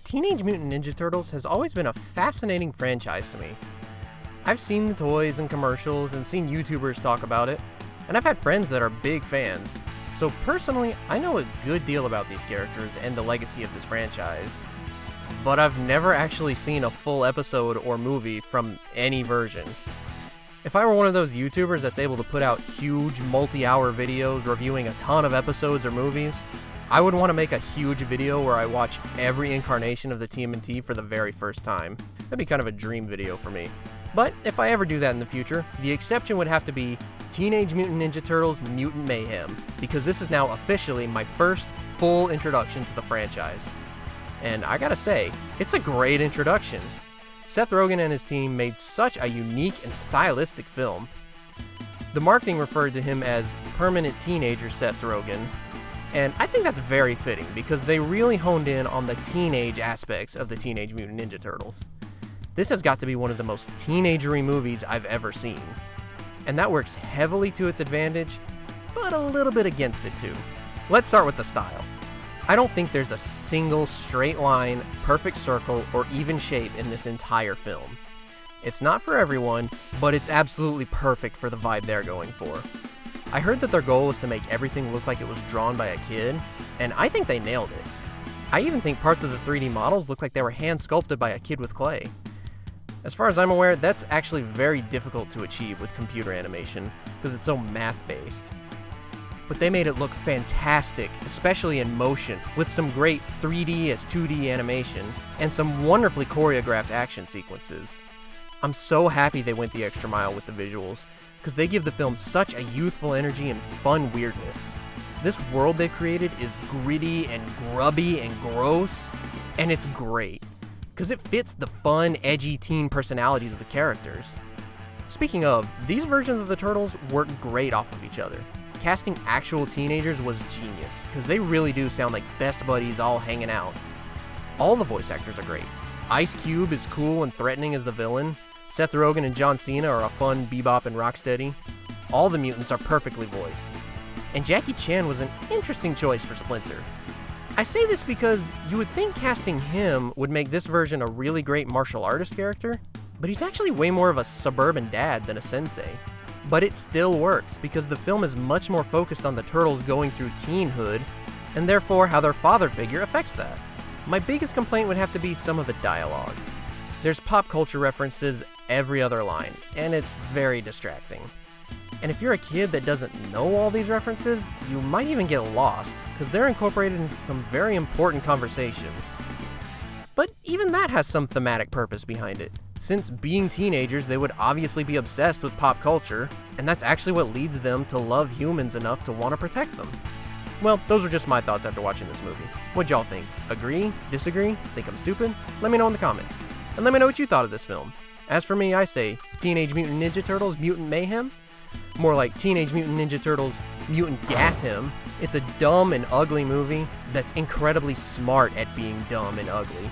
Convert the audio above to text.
Teenage Mutant Ninja Turtles has always been a fascinating franchise to me. I've seen the toys and commercials and seen YouTubers talk about it, and I've had friends that are big fans. So personally, I know a good deal about these characters and the legacy of this franchise. But I've never actually seen a full episode or movie from any version. If I were one of those YouTubers that's able to put out huge multi-hour videos reviewing a ton of episodes or movies, I would want to make a huge video where I watch every incarnation of the TMNT for the very first time. That'd be kind of a dream video for me. But if I ever do that in the future, the exception would have to be Teenage Mutant Ninja Turtles Mutant Mayhem, because this is now officially my first full introduction to the franchise. And I gotta say, it's a great introduction. Seth Rogen and his team made such a unique and stylistic film. The marketing referred to him as Permanent Teenager Seth Rogen, and I think that's very fitting because they really honed in on the teenage aspects of the Teenage Mutant Ninja Turtles. This has got to be one of the most teenagery movies I've ever seen. And that works heavily to its advantage, but a little bit against it too. Let's start with the style. I don't think there's a single straight line, perfect circle, or even shape in this entire film. It's not for everyone, but it's absolutely perfect for the vibe they're going for. I heard that their goal was to make everything look like it was drawn by a kid, and I think they nailed it. I even think parts of the 3D models look like they were hand sculpted by a kid with clay. As far as I'm aware, that's actually very difficult to achieve with computer animation, because it's so math-based. But they made it look fantastic, especially in motion, with some great 3D as 2D animation, and some wonderfully choreographed action sequences. I'm so happy they went the extra mile with the visuals, because they give the film such a youthful energy and fun weirdness. This world they've created is gritty and grubby and gross, and it's great, because it fits the fun, edgy teen personalities of the characters. Speaking of, these versions of the Turtles work great off of each other. Casting actual teenagers was genius, because they really do sound like best buddies all hanging out. All the voice actors are great. Ice Cube is cool and threatening as the villain. Seth Rogen and John Cena are a fun Bebop and Rocksteady. All the mutants are perfectly voiced. And Jackie Chan was an interesting choice for Splinter. I say this because you would think casting him would make this version a really great martial artist character, but he's actually way more of a suburban dad than a sensei. But it still works because the film is much more focused on the Turtles going through teenhood, and therefore how their father figure affects that. My biggest complaint would have to be some of the dialogue. There's pop culture references every other line, and it's very distracting. And if you're a kid that doesn't know all these references, you might even get lost, because they're incorporated into some very important conversations. But even that has some thematic purpose behind it. Since being teenagers, they would obviously be obsessed with pop culture, and that's actually what leads them to love humans enough to want to protect them. Well, those are just my thoughts after watching this movie. What'd y'all think? Agree? Disagree? Think I'm stupid? Let me know in the comments. And let me know what you thought of this film. As for me, I say Teenage Mutant Ninja Turtles Mutant Mayhem. More like Teenage Mutant Ninja Turtles Mutant Gashem. It's a dumb and ugly movie that's incredibly smart at being dumb and ugly.